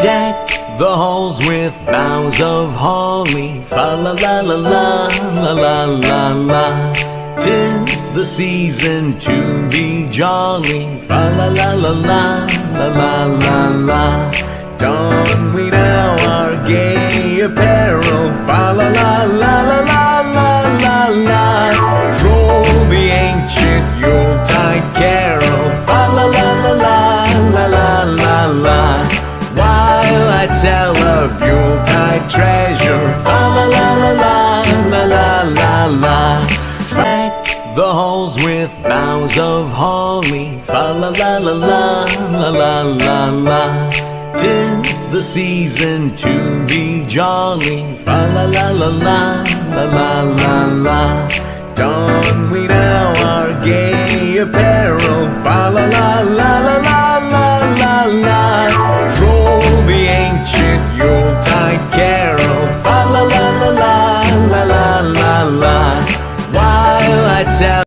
Deck the halls with boughs of holly, fa la la la la la la la la. 'Tis the season to be jolly, fa la la la la la la la la. Don we now our gay apparel, fa la la la la la la la la. Troll the ancient Yuletide carol, fa la la la la la la la la. While I tell of Yuletide treasure, fa la la la la la la la la. Deck the halls with boughs of holly, fa la la la la la la la la. 'Tis the season to be jolly, fa la la la la la la la la. Don we now our gay apparel, fa la la la la la la la la. Troll the ancient Yuletide carol, fa la la la la la la la la. While I tell